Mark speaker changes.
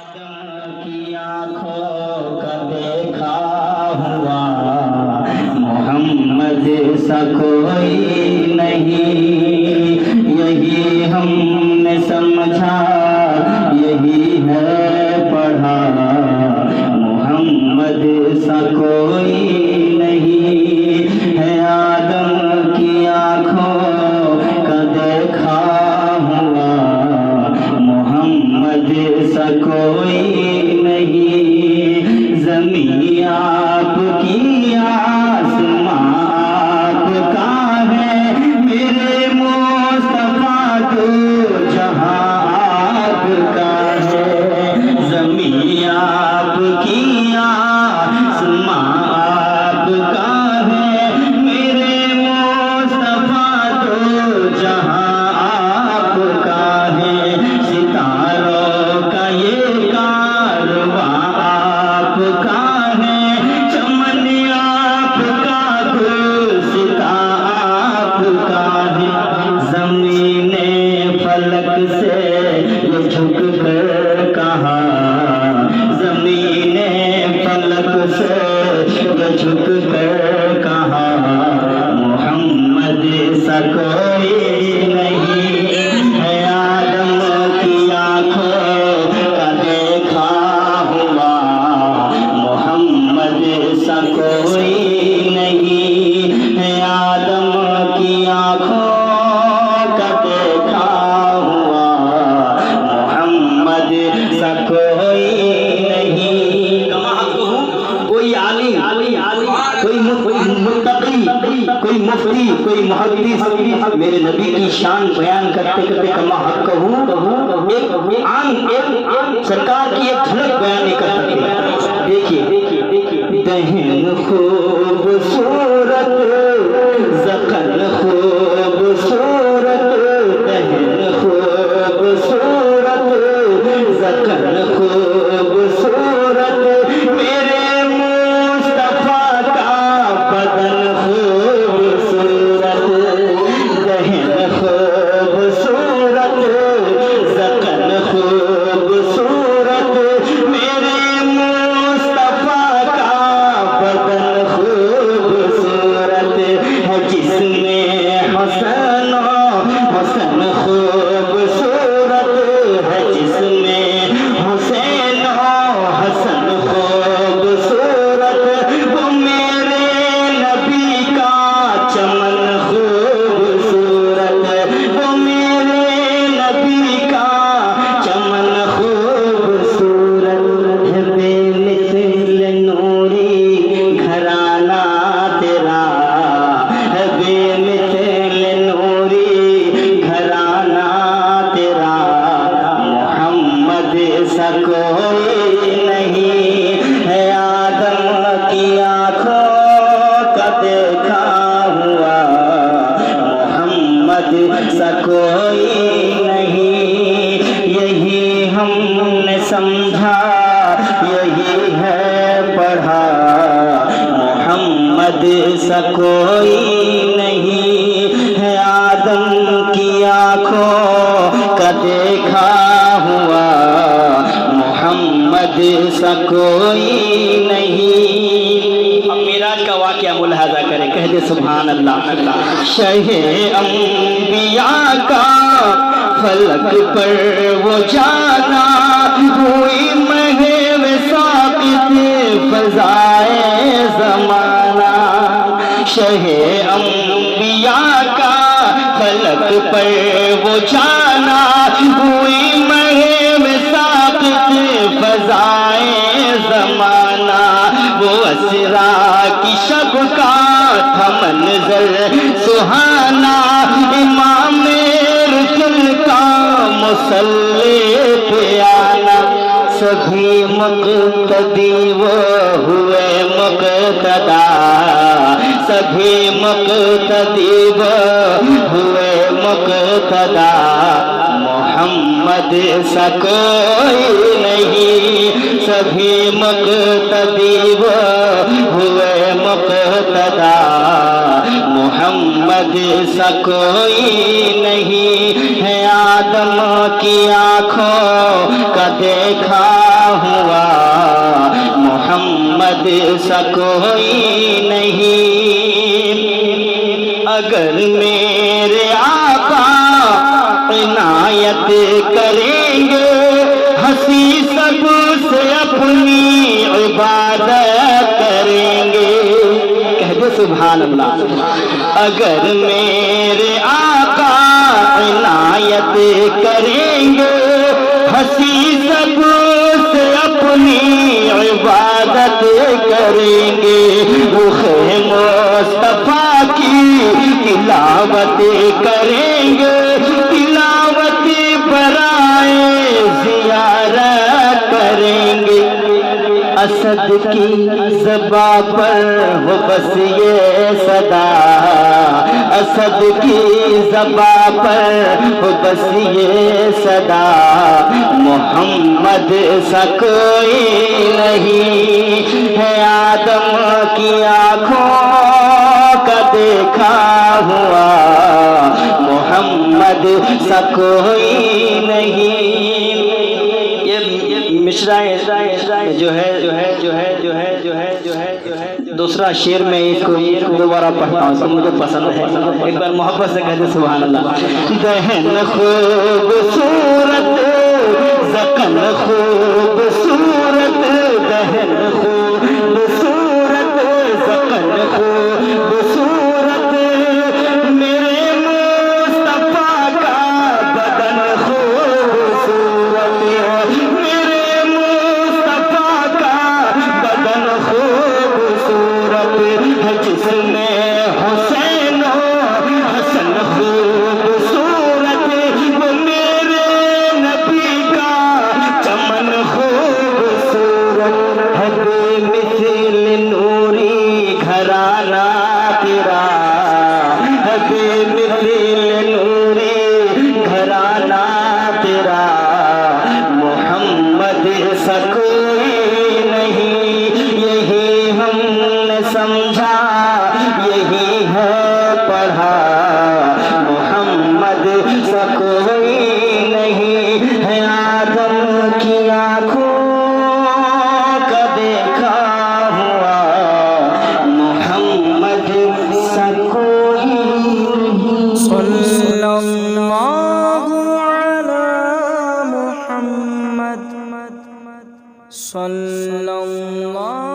Speaker 1: کی آنکھوں کا دیکھا ہوا محمد سا کوئی نہیں، یہی ہم نے سمجھا یہی ہے پڑھا، محمد سا کوئی نہیں ہے۔ آدم کی آنکھوں کا دیکھا ہوا محمد سا کوئی نہیں، زمین آپ کی آسمان آپ کا ہے، میرے مصطفیٰ تو جہاں آپ کا ہے، زمین آپ کی آسمان آپ کا ہے، میرے مصطفیٰ تو جہاں آپ کا ہے، ستاروں کا یہ کارواں آپ کا ہے، چمن آپ کا گلستاں آپ کا ہے، زمین فلک سے یہ جھک کر کہا، زمین فلک سے یہ جھک کر کہا، محمد سا کوئی نہیں ہے۔ آدم کی آنکھوں کا دیکھا ہوا محمد سا کوئی نہیں ہے، آدم کی آنکھوں کا دیکھا ہوا محمد سا کوئی نہیں۔ کوئی عالم، کوئی متقی، کوئی مفتی، کوئی محدث میرے نبی کی شان بیان کرتے کرتے کما حق ہوں، ایک عام سرکار کی ایک جھلک بیان نہیں کر سکتے۔ دیکھیے دہن خوبصورت زخن خوبصورت، دہن خوبصورت زخن خوبصورت، میرے مصطفیٰ کا بدن خوبصورت، دہن خوبصورت زخن خوبصورت، میرے مصطفیٰ کا بدن خوبصورت ہے، جس میں حسن حسن خوبصورت ہے، جس میں حسین حسن خوبصورت، وہ میرے نبی کا چمن خوبصورت، وہ میرے نبی کا چمن خوبصورت ہے، بے مثل نوری گھرانہ تیرا ہے، بے مثل نوری گھرانہ تیرا، محمد سا کوئی نہیں ہے۔ آدم کی آنکھوں کا دیکھا ہوا محمد سا کوئی نہیں، یہی ہم نے سمجھا یہی ہے پڑھا، محمد سا کوئی نہیں ہے۔ آدم کی آنکھوں کا دیکھا ہوا محمد سا کوئی نہیں۔ اب معراج کا واقعہ ملاحظہ کریں، کہہ دے سبحان اللہ۔ شہ انبیاء کا فلک پر وہ جانا، ہوئی محو ساقط فضائے زمانہ، شہ انبیاء کا فلک پر وہ جانا، ہوئی محو ساقط فضائے زمانہ، وہ اسرا کی شب کا تھا منظر سہانا، امام رسل کا مصلی پہ آنا، سبھی مقتدی وہ ہوئے مقتدا، سبھی مقتدی وہ ہوئے مقتدا، محمد سا کوئی نہیں، سبھی مقتدی وہ ہوئے مقتدا، محمد سا کوئی نہیں ہے۔ آدم کی آنکھوں کا دیکھا ہوا محمد سا کوئی نہیں اگر میرے آقا عنایت کریں گے ہنسی سب سے اپنی عبادت کریں گے کہہ دے سبحان اللہ اگر میرے آقا عنایت کریں گے ہنسی سب سے اپنی عبادت کریں گے رخ مصطفیٰ کی تلاوت کریں گے تلاوت برائے زیارت کریں گے اسد کی زباں پر ہو بس یہ صدا اسد کی زباں پر ہو بس یہ صدا محمد سا کوئی نہیں ہے آدم کی آنکھوں کا دیکھا ہوا محمد سا کوئی نہیں مشرا جو ہے دوسرا شعر میں اس کو دوبارہ پڑھتا ہوں تو مجھے پسند ہے ایک بار محبت سے کہتے سبحان اللہ دہن خوبصورت زکن خوبصورت دہن خوبصورت زکن خوبصورت میرے مصطفیٰ کا بدن خوبصورت میرے مصطفیٰ کا بدن خوبصورت ہے جس میں حسین و حسن خوبصورت وہ میرے نبی کا چمن خوبصورت ہے بے مثل نوری گھرانہ تیرا ہے بے مثل نوری گھرانہ تیرا محمد سا کوئی نہیں یہی ہم نے سمجھا یہی ہے پڑھا محمد سا کوئی نہیں ہے آدم کی آنکھوں کا دیکھا ہوا محمد سا کوئی نہیں
Speaker 2: صلی اللہ علی محمد صلی اللہ